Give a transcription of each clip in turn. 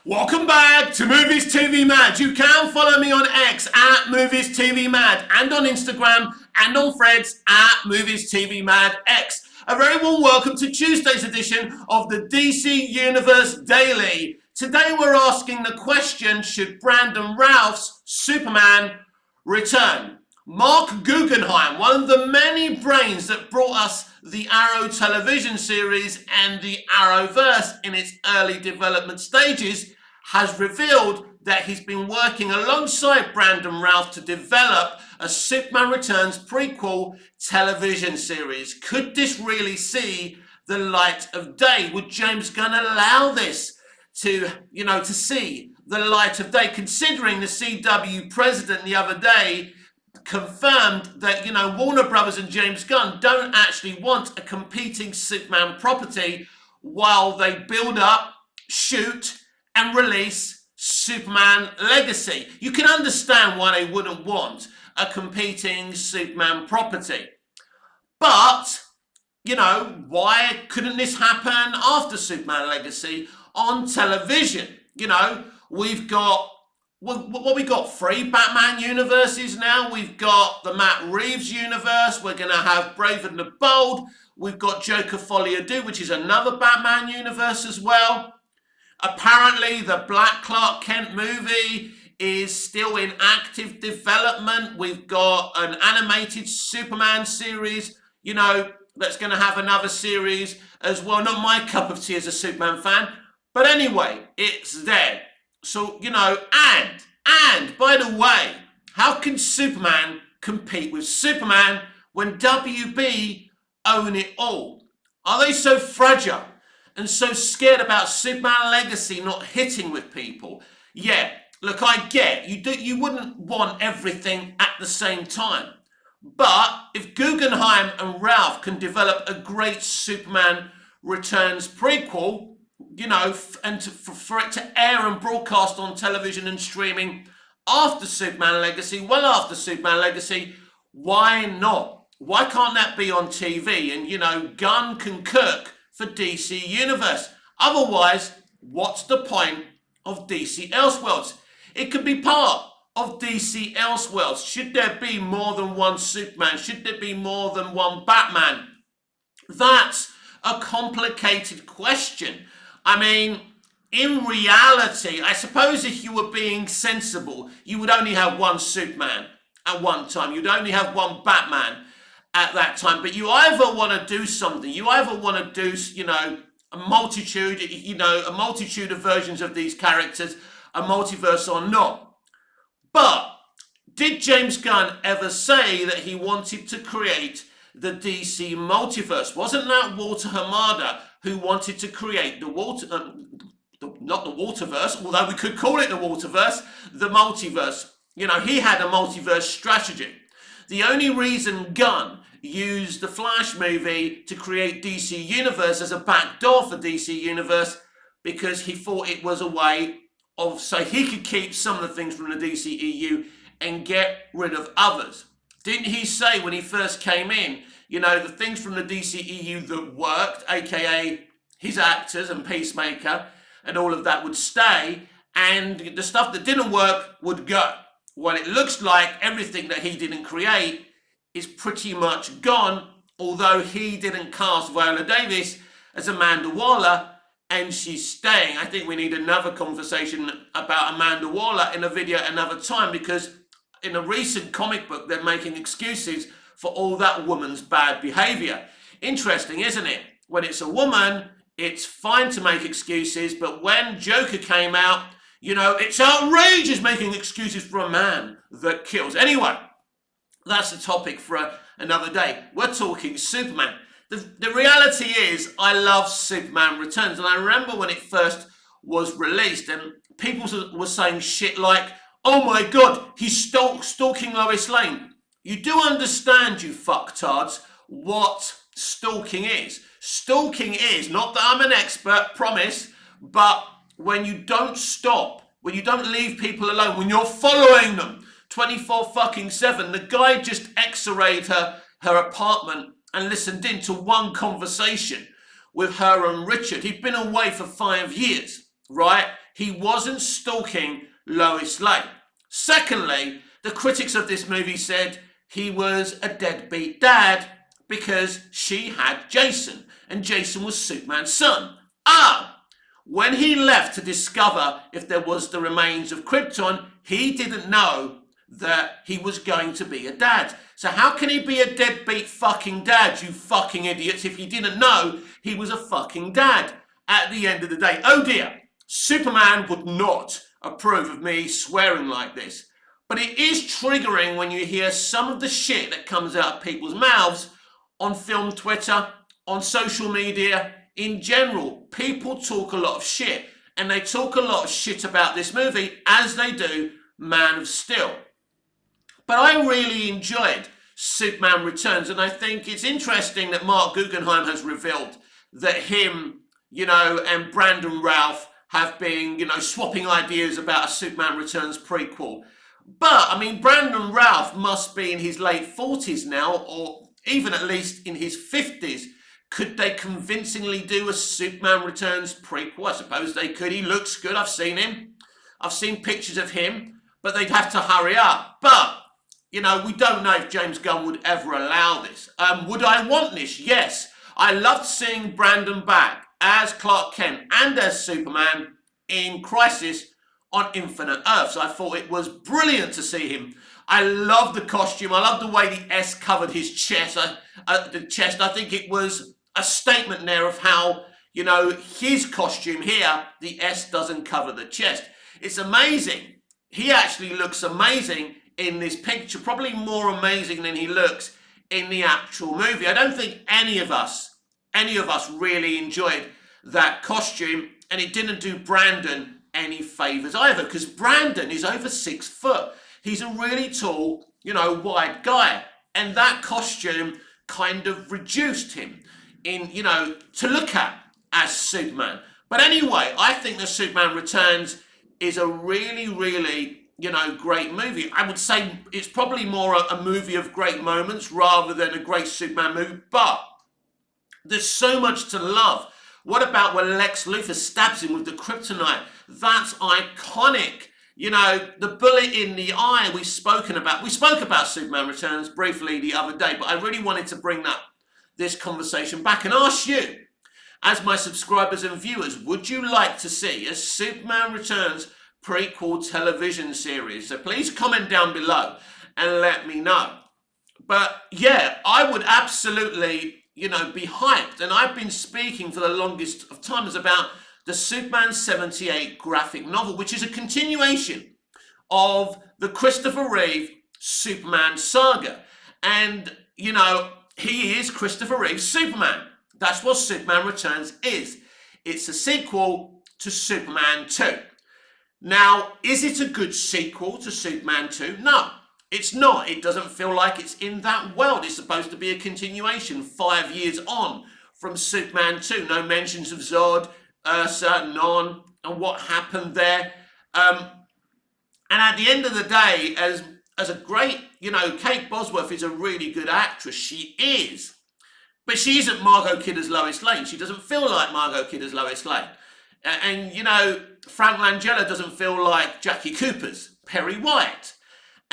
Welcome back to Movies TV Mad. You can follow me on X at Movies TV Mad and on Instagram and on Threads at Movies TV Mad X. A very warm welcome to Tuesday's edition of the DC Universe Daily. Today we're asking the question, should Brandon Routh's Superman return? Mark Guggenheim, one of the many brains that brought us the Arrow television series and the Arrowverse in its early development stages, has revealed that he's been working alongside Brandon Routh to develop a Superman Returns prequel television series. Could this really see the light of day? Would James Gunn allow this to see the light of day, considering the CW president the other day confirmed that, Warner Brothers and James Gunn don't actually want a competing Superman property while they build up, shoot, and release Superman Legacy. You can understand why they wouldn't want a competing Superman property. But, why couldn't this happen after Superman Legacy on television? We've got we got 3 Batman universes now. We've got the Matt Reeves universe. We're going to have Brave and the Bold. We've got Joker Folie à Deux, which is another Batman universe as well. Apparently, the Black Clark Kent movie is still in active development. We've got an animated Superman series, that's going to have another series as well. Not my cup of tea as a Superman fan. But anyway, it's there. So, and by the way, how can Superman compete with Superman when WB own it all? Are they so fragile and so scared about Superman Legacy not hitting with people? Yeah, look, I get you wouldn't want everything at the same time. But if Guggenheim and Ralph can develop a great Superman Returns prequel, and for it to air and broadcast on television and streaming after Superman Legacy, well after Superman Legacy, why not? Why can't that be on TV? And, Gunn can cook for DC Universe. Otherwise, what's the point of DC Elseworlds? It could be part of DC Elseworlds. Should there be more than one Superman? Should there be more than one Batman? That's a complicated question. I mean, in reality, I suppose if you were being sensible, you would only have one Superman at one time. You'd only have one Batman at that time. But you either want to do something. You either want to do, a multitude of versions of these characters, a multiverse or not. But did James Gunn ever say that he wanted to create the DC multiverse? Wasn't that Walter Hamada who wanted to create not the Waterverse, although we could call it the Waterverse, the multiverse? He had a multiverse strategy. The only reason Gunn used the Flash movie to create DC Universe as a backdoor for DC Universe because he thought it was a way of, so he could keep some of the things from the DCEU and get rid of others. Didn't he say when he first came in, the things from the DCEU that worked, aka his actors and Peacemaker and all of that, would stay, and the stuff that didn't work would go? Well, it looks like everything that he didn't create is pretty much gone, although he didn't cast Viola Davis as Amanda Waller, and she's staying. I think we need another conversation about Amanda Waller in a video another time, because in a recent comic book, they're making excuses for all that woman's bad behavior. Interesting, isn't it? When it's a woman, it's fine to make excuses, but when Joker came out, it's outrageous making excuses for a man that kills. Anyway, that's a topic for another day. We're talking Superman. The reality is, I love Superman Returns, and I remember when it first was released, and people were saying shit like, oh my God, he's stalking Lois Lane. You do understand, you fucktards, what stalking is. Stalking is, not that I'm an expert, promise, but when you don't stop, when you don't leave people alone, when you're following them 24/7, the guy just x-rayed her apartment and listened in to one conversation with her and Richard. He'd been away for 5 years, right? he wasn't stalking Lois Lane. Secondly, the critics of this movie said he was a deadbeat dad because she had Jason, and Jason was Superman's son. When he left to discover if there was the remains of Krypton, he didn't know that he was going to be a dad. So how can he be a deadbeat fucking dad, you fucking idiots, if he didn't know he was a fucking dad at the end of the day? Oh dear, Superman would not approve of me swearing like this. But it is triggering when you hear some of the shit that comes out of people's mouths on film Twitter, on social media, in general. People talk a lot of shit, and they talk a lot of shit about this movie, as they do Man of Steel. But I really enjoyed Superman Returns, and I think it's interesting that Mark Guggenheim has revealed that him, and Brandon Routh have been, swapping ideas about a Superman Returns prequel. But, I mean, Brandon Routh must be in his late 40s now, or even at least in his 50s. Could they convincingly do a Superman Returns prequel? I suppose they could. He looks good. I've seen him. I've seen pictures of him, but they'd have to hurry up. But, we don't know if James Gunn would ever allow this. Would I want this? Yes. I loved seeing Brandon back as Clark Kent and as Superman in Crisis on Infinite Earths. I thought it was brilliant to see him. I love the costume. I love the way the S covered his chest. I think it was a statement there of how, his costume here, the S doesn't cover the chest. It's amazing. He actually looks amazing in this picture, probably more amazing than he looks in the actual movie. I don't think any of us really enjoyed that costume, and it didn't do Brandon any favors either, because Brandon is over 6 foot. He's a really tall, wide guy, and that costume kind of reduced him in, to look at as Superman. But anyway, I think that Superman Returns is a really, really, great movie. I would say it's probably more a movie of great moments rather than a great Superman movie, but there's so much to love. What about when Lex Luthor stabs him with the kryptonite? That's iconic. The bullet in the eye we spoke about Superman Returns briefly the other day, but I really wanted to bring this conversation back and ask you, as my subscribers and viewers, would you like to see a Superman Returns prequel television series? So please comment down below and let me know. But yeah, I would absolutely, be hyped. And I've been speaking for the longest of times about the Superman 78 graphic novel, which is a continuation of the Christopher Reeve Superman saga. And, he is Christopher Reeve's Superman. That's what Superman Returns is. It's a sequel to Superman 2. Now, is it a good sequel to Superman 2? No, it's not. It doesn't feel like it's in that world. It's supposed to be a continuation 5 years on from Superman 2. No mentions of Zod, Ursa, Non, and what happened there. And at the end of the day, as a great, Kate Bosworth is a really good actress. She is. But she isn't Margot Kidder's Lois Lane. She doesn't feel like Margot Kidder's Lois Lane. And Frank Langella doesn't feel like Jackie Cooper's Perry White.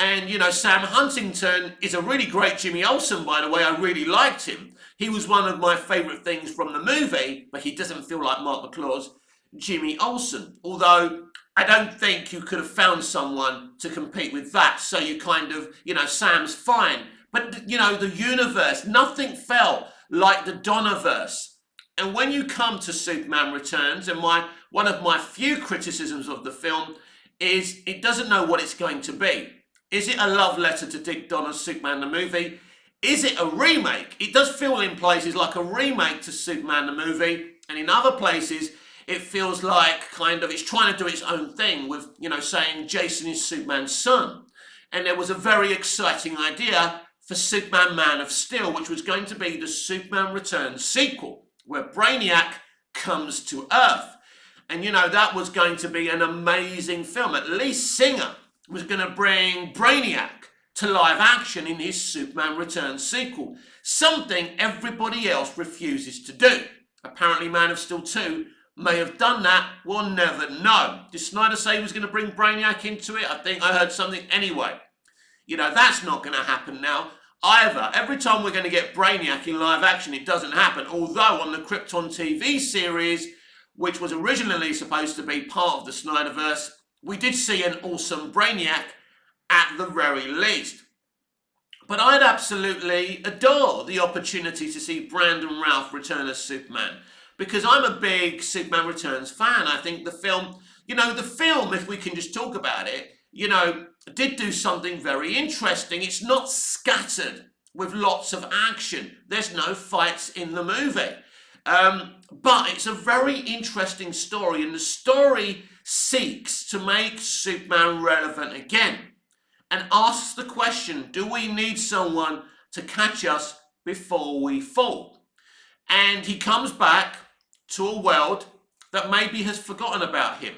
And, Sam Huntington is a really great Jimmy Olsen, by the way. I really liked him. He was one of my favourite things from the movie, but he doesn't feel like Mark McClure's Jimmy Olsen. Although I don't think you could have found someone to compete with that. So you kind of, Sam's fine. But, the universe, nothing felt like the Donnerverse. And when you come to Superman Returns, and one of my few criticisms of the film is it doesn't know what it's going to be. Is it a love letter to Dick Donner's Superman the movie? Is it a remake? It does feel in places like a remake to Superman the movie, and in other places it feels like it's trying to do its own thing with, saying Jason is Superman's son. And there was a very exciting idea for Superman Man of Steel, which was going to be the Superman Returns sequel, where Brainiac comes to Earth. And, that was going to be an amazing film. At least Singer was going to bring Brainiac to live action in his Superman Returns sequel, something everybody else refuses to do. Apparently Man of Steel 2 may have done that. We'll never know. Did Snyder say he was going to bring Brainiac into it? I think I heard something anyway. That's not going to happen now either. Every time we're going to get Brainiac in live action, it doesn't happen. Although on the Krypton TV series, which was originally supposed to be part of the Snyderverse, we did see an awesome Brainiac at the very least. But I'd absolutely adore the opportunity to see Brandon Routh return as Superman, because I'm a big Superman Returns fan. I think the film, if we can just talk about it, did do something very interesting. It's not scattered with lots of action. There's no fights in the movie. But it's a very interesting story, and the story seeks to make Superman relevant again and asks the question, do we need someone to catch us before we fall? And he comes back to a world that maybe has forgotten about him.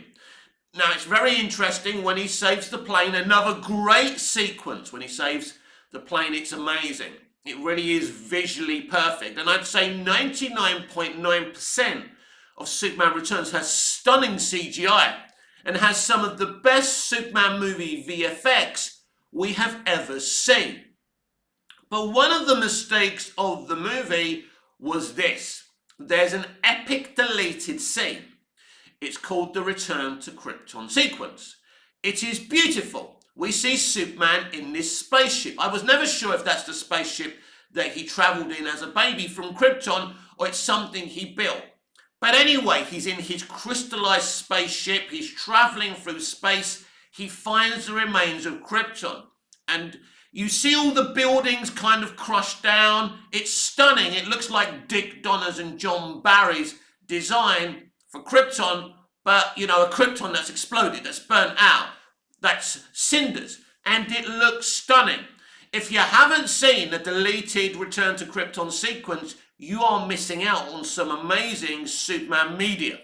Now, it's very interesting when he saves the plane. Another great sequence when he saves the plane. It's amazing. It really is visually perfect. And I'd say 99.9% of Superman Returns has stunning CGI and has some of the best Superman movie VFX we have ever seen. But one of the mistakes of the movie was this. There's an epic deleted scene. It's called the Return to Krypton sequence. It is beautiful. We see Superman in this spaceship. I was never sure if that's the spaceship that he traveled in as a baby from Krypton or it's something he built. But anyway, he's in his crystallized spaceship. He's traveling through space. He finds the remains of Krypton. And you see all the buildings kind of crushed down. It's stunning. It looks like Dick Donner's and John Barry's design for Krypton, but a Krypton that's exploded, that's burnt out, that's cinders, and it looks stunning. If you haven't seen the deleted Return to Krypton sequence, you are missing out on some amazing Superman media.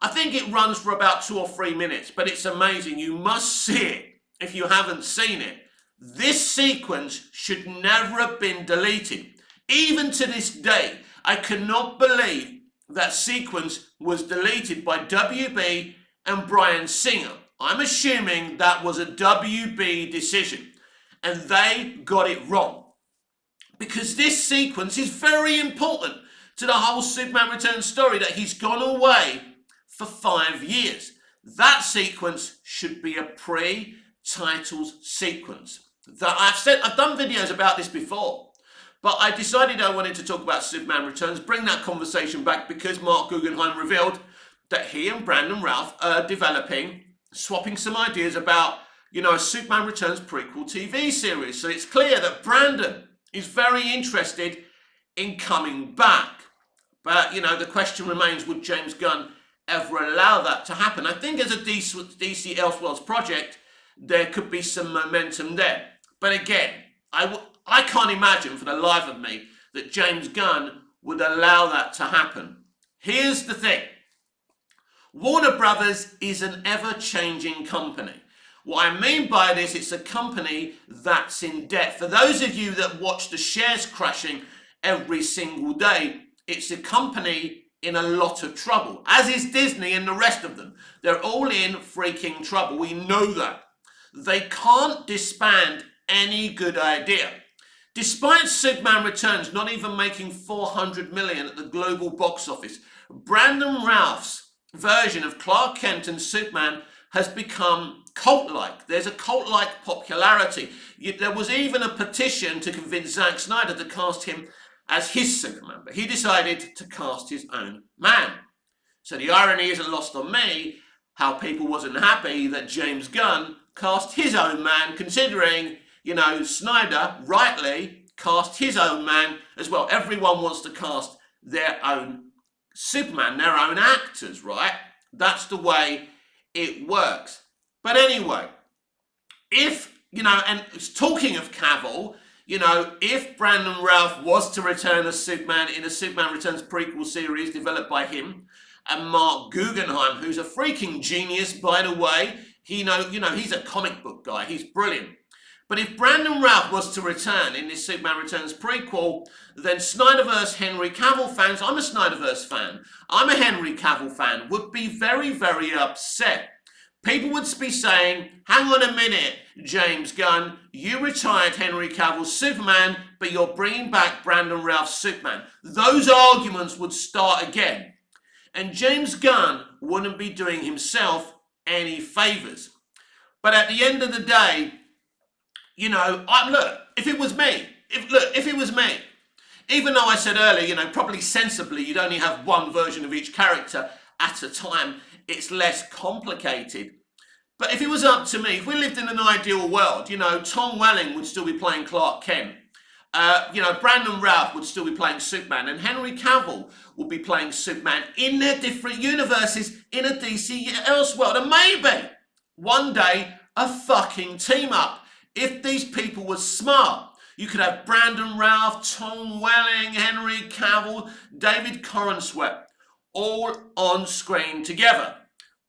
I think it runs for about 2 or 3 minutes, but it's amazing. You must see it if you haven't seen it. This sequence should never have been deleted. Even to this day, I cannot believe that sequence was deleted by WB and Bryan Singer. I'm assuming that was a WB decision, and they got it wrong. Because this sequence is very important to the whole Superman Returns story, that he's gone away for 5 years. That sequence should be a pre-titles sequence. That I've done videos about this before, but I decided I wanted to talk about Superman Returns, bring that conversation back, because Mark Guggenheim revealed that he and Brandon Routh are swapping some ideas about, a Superman Returns prequel TV series. So it's clear that Brandon is very interested in coming back. But, the question remains, would James Gunn ever allow that to happen? I think as a DC Elseworlds project, there could be some momentum there. But again, I can't imagine for the life of me that James Gunn would allow that to happen. Here's the thing. Warner Brothers is an ever-changing company. What I mean by this, it's a company that's in debt. For those of you that watch the shares crashing every single day, it's a company in a lot of trouble, as is Disney and the rest of them. They're all in freaking trouble. We know that. They can't disband any good idea. Despite Superman Returns not even making $400 million at the global box office, Brandon Routh's version of Clark Kent and Superman has become cult-like. There's a cult-like popularity. There was even a petition to convince Zack Snyder to cast him as his Superman, but he decided to cast his own man. So the irony isn't lost on me how people wasn't happy that James Gunn cast his own man, considering, Snyder rightly cast his own man as well. Everyone wants to cast their own Superman, their own actors, right? That's the way it works. But anyway, if, and talking of Cavill, if Brandon Routh was to return as Superman in a Superman Returns prequel series developed by him and Mark Guggenheim, who's a freaking genius, by the way, he's a comic book guy. He's brilliant. But if Brandon Routh was to return in this Superman Returns prequel, then Snyderverse Henry Cavill fans, I'm a Snyderverse fan, I'm a Henry Cavill fan, would be very, very upset. People would be saying, hang on a minute, James Gunn, you retired Henry Cavill's Superman, but you're bringing back Brandon Routh's Superman. Those arguments would start again. And James Gunn wouldn't be doing himself any favours. But at the end of the day, you know, look, if it was me, even though I said earlier, you know, probably sensibly, you'd only have one version of each character at a time, it's less complicated. But if it was up to me, if we lived in an ideal world, you know, Tom Welling would still be playing Clark Kent. You know, Brandon Routh would still be playing Superman, and Henry Cavill would be playing Superman in their different universes in a DC Elseworld. And maybe one day a fucking team up. If these people were smart, you could have Brandon Routh, Tom Welling, Henry Cavill, David Corenswet, all on screen together.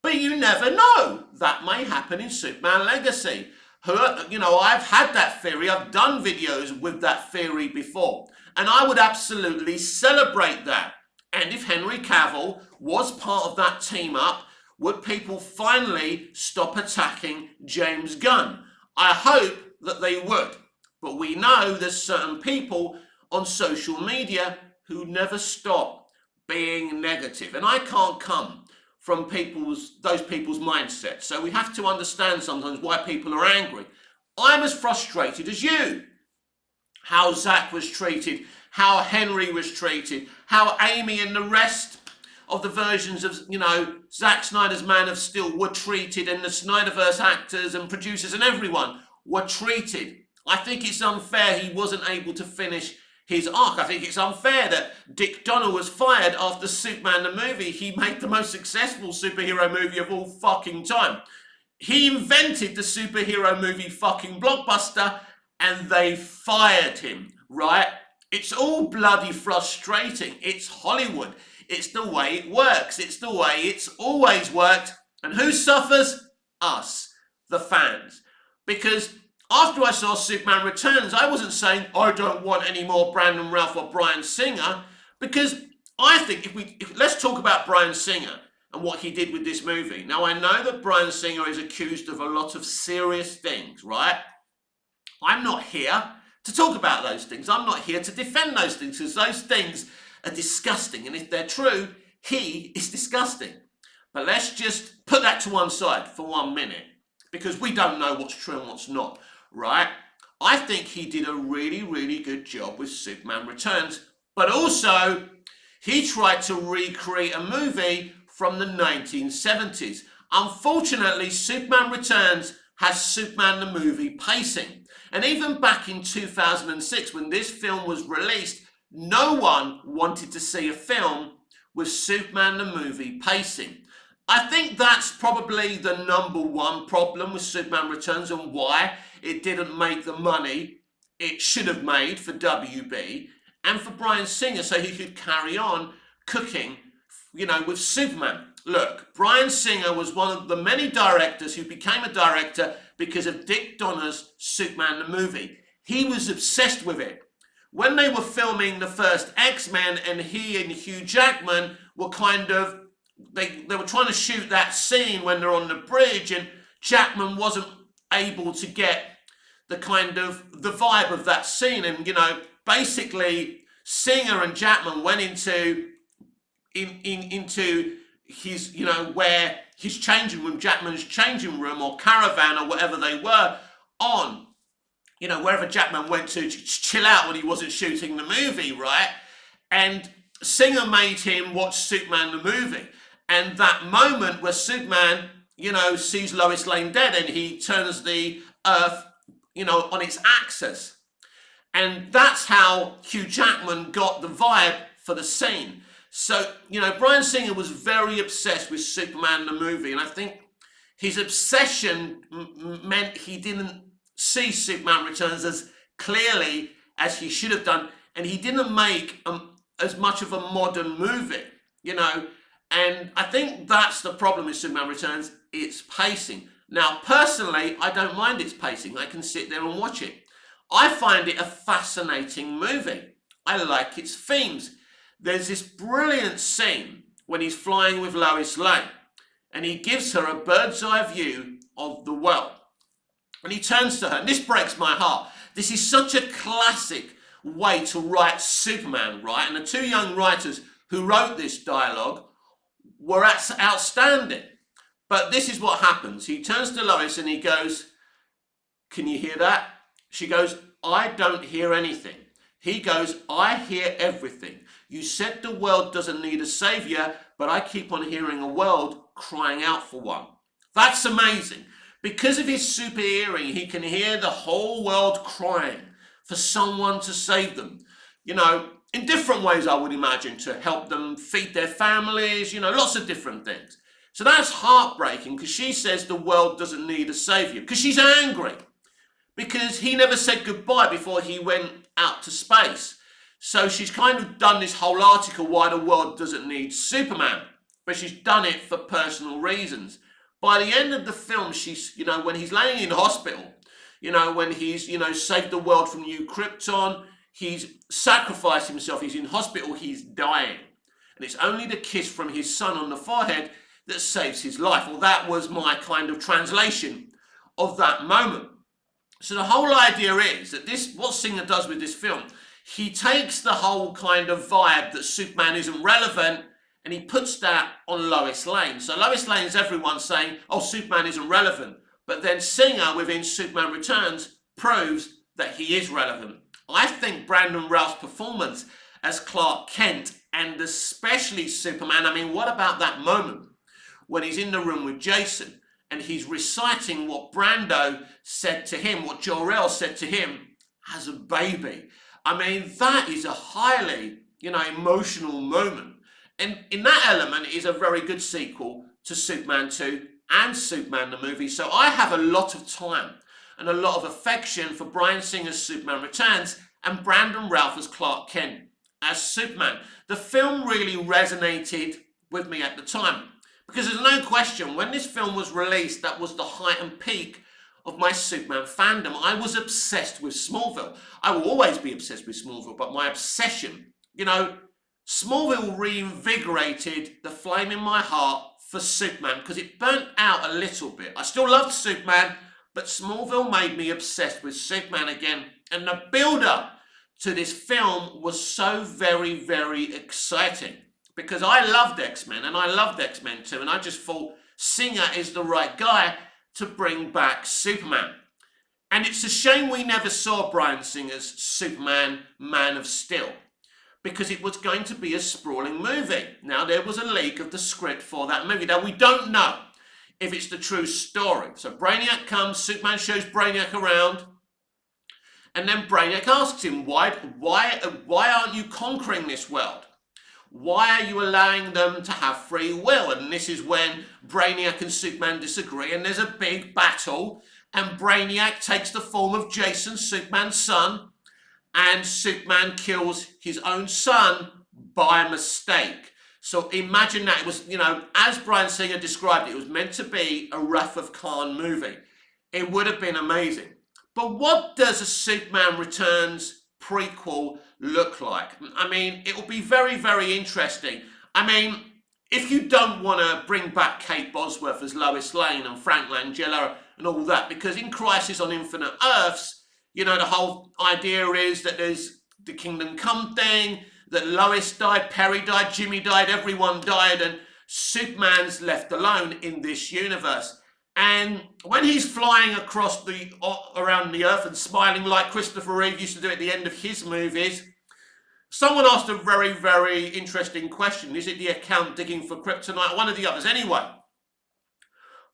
But you never know. That may happen in Superman Legacy. You know, I've had that theory. I've done videos with that theory before. And I would absolutely celebrate that. And if Henry Cavill was part of that team up, would people finally stop attacking James Gunn? I hope that they would. But we know there's certain people on social media who never stop being negative. And I can't come from those people's mindset. So we have to understand sometimes why people are angry. I'm as frustrated as you. How Zack was treated, how Henry was treated, how Amy and the rest of the versions of, you know, Zack Snyder's Man of Steel were treated, and the Snyderverse actors and producers and everyone were treated. I think it's unfair he wasn't able to finish his arc. I think it's unfair that Dick Donner was fired after Superman the movie. He made the most successful superhero movie of all fucking time. He invented the superhero movie fucking blockbuster, and they fired him, right? It's all bloody frustrating. It's Hollywood. It's the way it works. It's the way it's always worked. And who suffers? Us, the fans. Because after I saw Superman Returns, I wasn't saying I don't want any more Brandon Routh or Bryan Singer, because I think let's talk about Bryan Singer and what he did with this movie. Now, I know that Bryan Singer is accused of a lot of serious things, right? I'm not here to talk about those things. I'm not here to defend those things, because those things are disgusting. And if they're true, he is disgusting. But let's just put that to one side for 1 minute, because we don't know what's true and what's not, right? I think he did a really, really good job with Superman Returns, but also he tried to recreate a movie from the 1970s. Unfortunately, Superman Returns has Superman the movie pacing. And even back in 2006, when this film was released, no one wanted to see a film with Superman the movie pacing. I think that's probably the number one problem with Superman Returns, and why it didn't make the money it should have made for WB and for Bryan Singer, so he could carry on cooking, you know, with Superman. Look, Bryan Singer was one of the many directors who became a director because of Dick Donner's Superman the movie. He was obsessed with it. When they were filming the first X-Men, and he and Hugh Jackman were kind of, they were trying to shoot that scene when they're on the bridge, and Jackman wasn't able to get the kind of the vibe of that scene. And, you know, basically Singer and Jackman went into his, you know, where his changing room, Jackman's changing room or caravan or whatever they were on, you know, wherever Jackman went to chill out when he wasn't shooting the movie, right? And Singer made him watch Superman the movie. And that moment where Superman, you know, sees Lois Lane dead, and he turns the earth, you know, on its axis. And that's how Hugh Jackman got the vibe for the scene. So, you know, Bryan Singer was very obsessed with Superman the movie. And I think his obsession meant he didn't see Superman Returns as clearly as he should have done. And he didn't make as much of a modern movie, you know. And I think that's the problem with Superman Returns. It's pacing. Now, personally, I don't mind its pacing. I can sit there and watch it. I find it a fascinating movie. I like its themes. There's this brilliant scene when he's flying with Lois Lane and he gives her a bird's eye view of the world. And he turns to her, and this breaks my heart. This is such a classic way to write Superman, right? And the two young writers who wrote this dialogue were outstanding. But this is what happens. He turns to Lois and he goes, "Can you hear that?" She goes, "I don't hear anything." He goes, "I hear everything. You said the world doesn't need a savior, but I keep on hearing a world crying out for one." That's amazing. Because of his super hearing, he can hear the whole world crying for someone to save them. You know, in different ways, I would imagine, to help them feed their families, you know, lots of different things. So that's heartbreaking because she says the world doesn't need a savior because she's angry. Because he never said goodbye before he went out to space. So she's kind of done this whole article why the world doesn't need Superman. But she's done it for personal reasons. By the end of the film, she's, you know, when he's laying in hospital, you know, when he's, you know, saved the world from New Krypton, he's sacrificed himself, he's in hospital, he's dying. And it's only the kiss from his son on the forehead that saves his life. Well, that was my kind of translation of that moment. So the whole idea is that this, what Singer does with this film, he takes the whole kind of vibe that Superman isn't relevant and he puts that on Lois Lane. So Lois Lane's everyone saying, oh, Superman isn't relevant. But then Singer within Superman Returns proves that he is relevant. I think Brandon Routh's performance as Clark Kent and especially Superman, I mean, what about that moment when he's in the room with Jason and he's reciting what Brando said to him, what Jor-El said to him as a baby. I mean, that is a highly, you know, emotional moment. And in that element, it is a very good sequel to Superman 2 and Superman the movie. So I have a lot of time and a lot of affection for Bryan Singer's Superman Returns and Brandon Routh as Clark Kent as Superman. The film really resonated with me at the time. Because there's no question, when this film was released, that was the height and peak of my Superman fandom. I was obsessed with Smallville. I will always be obsessed with Smallville, but my obsession, you know, Smallville reinvigorated the flame in my heart for Superman because it burnt out a little bit. I still loved Superman, but Smallville made me obsessed with Superman again. And the build-up to this film was so very, very exciting. Because I loved X-Men and I loved X-Men 2 and I just thought Singer is the right guy to bring back Superman. And it's a shame we never saw Bryan Singer's Superman Man of Steel because it was going to be a sprawling movie. Now there was a leak of the script for that movie. Now we don't know if it's the true story. So Brainiac comes, Superman shows Brainiac around and then Brainiac asks him, why aren't you conquering this world? Why are you allowing them to have free will? And this is when Brainiac and Superman disagree and there's a big battle and Brainiac takes the form of Jason, Superman's son, and Superman kills his own son by mistake. So imagine that. It was, you know, as Bryan Singer described it, it was meant to be a Wrath of Khan movie. It would have been amazing. But what does a Superman Returns prequel look like? I mean, it will be very, very interesting. I mean, if you don't want to bring back Kate Bosworth as Lois Lane and Frank Langella and all that, because in Crisis on Infinite Earths, you know, the whole idea is that there's the Kingdom Come thing, that Lois died, Perry died, Jimmy died, everyone died, and Superman's left alone in this universe. And when he's flying across around the earth and smiling like Christopher Reeve used to do at the end of his movies, someone asked a very, very interesting question. Is it the account digging for kryptonite? One of the others. Anyway,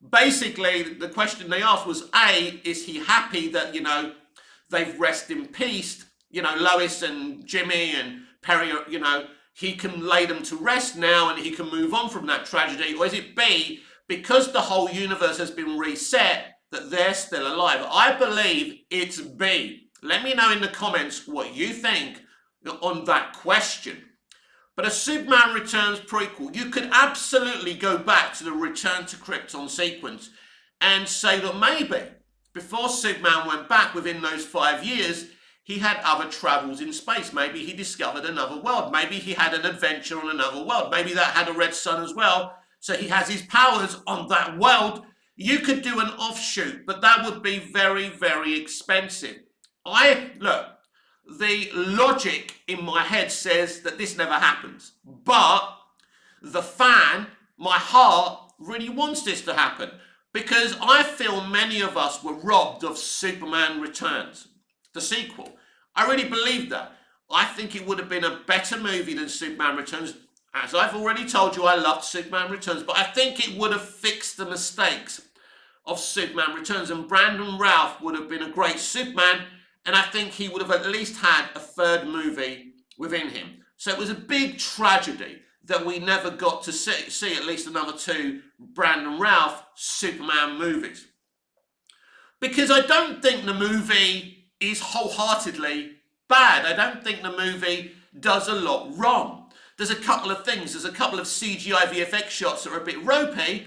basically, the question they asked was, A, is he happy that, you know, they've rest in peace? You know, Lois and Jimmy and Perry, you know, he can lay them to rest now and he can move on from that tragedy. Or is it B, because the whole universe has been reset, that they're still alive? I believe it's B. Let me know in the comments what you think on that question. But a Superman Returns prequel, you could absolutely go back to the Return to Krypton sequence and say that maybe before Superman went back within those 5 years, he had other travels in space. Maybe he discovered another world. Maybe he had an adventure on another world. Maybe that had a red sun as well. So he has his powers on that world. You could do an offshoot, but that would be very, very expensive. Look, the logic in my head says that this never happens. But the fan, my heart, really wants this to happen. Because I feel many of us were robbed of Superman Returns, the sequel. I really believe that. I think it would have been a better movie than Superman Returns. As I've already told you, I loved Superman Returns, but I think it would have fixed the mistakes of Superman Returns, and Brandon Routh would have been a great Superman, and I think he would have at least had a third movie within him. So it was a big tragedy that we never got to see at least another 2 Brandon Routh Superman movies. Because I don't think the movie is wholeheartedly bad. I don't think the movie does a lot wrong. There's a couple of things. There's a couple of CGI VFX shots that are a bit ropey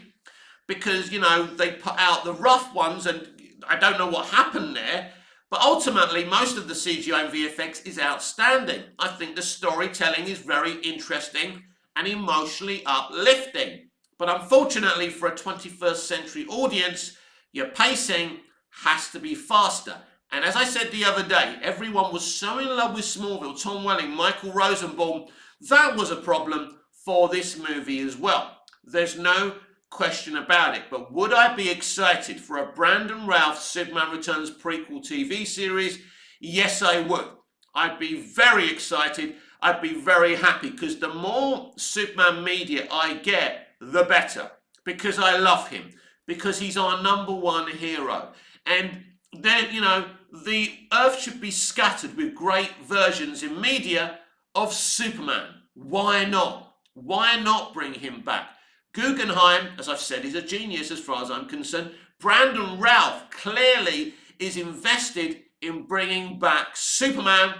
because, you know, they put out the rough ones and I don't know what happened there. But ultimately, most of the CGI and VFX is outstanding. I think the storytelling is very interesting and emotionally uplifting. But unfortunately for a 21st century audience, your pacing has to be faster. And as I said the other day, everyone was so in love with Smallville, Tom Welling, Michael Rosenbaum. That was a problem for this movie as well. There's no question about it. But would I be excited for a Brandon Routh Superman Returns prequel TV series? Yes, I would. I'd be very excited. I'd be very happy because the more Superman media I get, the better. Because I love him. Because he's our #1 hero. And then, you know, the earth should be scattered with great versions in media of Superman. Why not? Why not bring him back? Guggenheim, as I've said, is a genius as far as I'm concerned. Brandon Routh clearly is invested in bringing back Superman.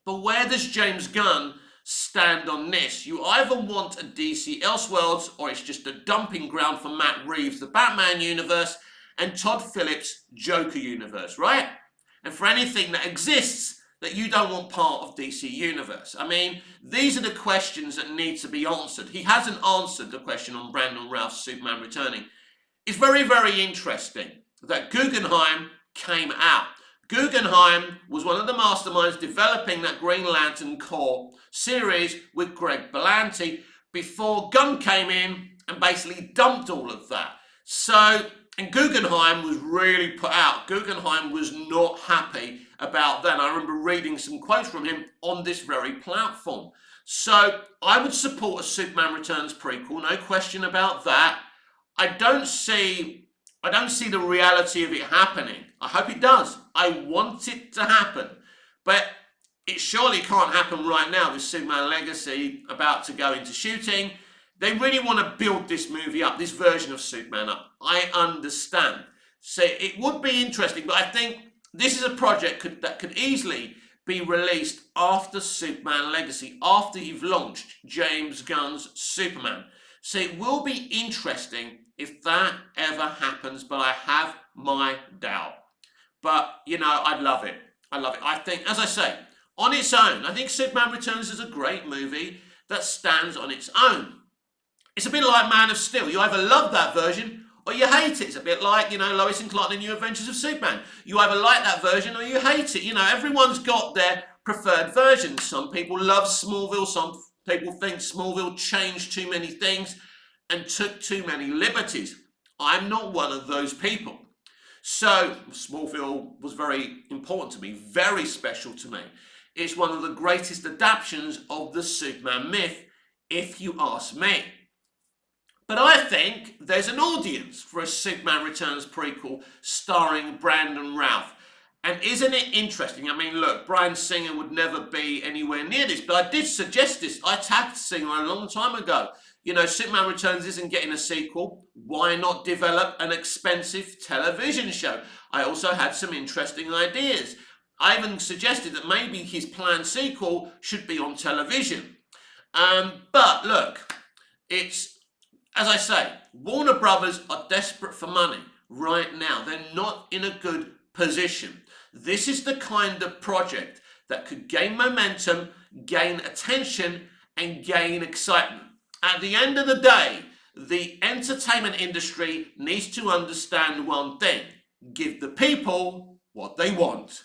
But where does James Gunn stand on this? You either want a DC Elseworlds or it's just a dumping ground for Matt Reeves, the Batman universe, and Todd Phillips' Joker universe, right? And for anything that exists that you don't want part of DC Universe. I mean, these are the questions that need to be answered. He hasn't answered the question on Brandon Routh's Superman returning. It's very, very interesting that Guggenheim came out. Guggenheim was one of the masterminds developing that Green Lantern Corps series with Greg Berlanti before Gunn came in and basically dumped all of that. So, and Guggenheim was really put out. Guggenheim was not happy about that. I remember reading some quotes from him on this very platform. So I would support a Superman Returns prequel, no question about that. I don't see the reality of it happening. I hope it does. I want it to happen. But it surely can't happen right now with Superman Legacy about to go into shooting. They really want to build this movie up, this version of Superman up. I understand. So it would be interesting, but I think this is a project that could easily be released after Superman Legacy, after you've launched James Gunn's Superman. So it will be interesting if that ever happens, but I have my doubt. But, you know, I'd love it. I love it. I think, as I say, on its own, I think Superman Returns is a great movie that stands on its own. It's a bit like Man of Steel. You either love that version or you hate it. It's a bit like, you know, Lois and Clark, The New Adventures of Superman. You either like that version or you hate it. You know, everyone's got their preferred version. Some people love Smallville. Some people think Smallville changed too many things and took too many liberties. I'm not one of those people. So Smallville was very important to me, very special to me. It's one of the greatest adaptations of the Superman myth, if you ask me. But I think there's an audience for a Superman Returns prequel starring Brandon Routh. And isn't it interesting? I mean, look, Bryan Singer would never be anywhere near this, but I did suggest this. I tagged Singer a long time ago. You know, Superman Returns isn't getting a sequel. Why not develop an expensive television show? I also had some interesting ideas. I even suggested that maybe his planned sequel should be on television. But look, it's As I say, Warner Brothers are desperate for money right now. They're not in a good position. This is the kind of project that could gain momentum, gain attention, and gain excitement. At the end of the day, the entertainment industry needs to understand one thing: give the people what they want.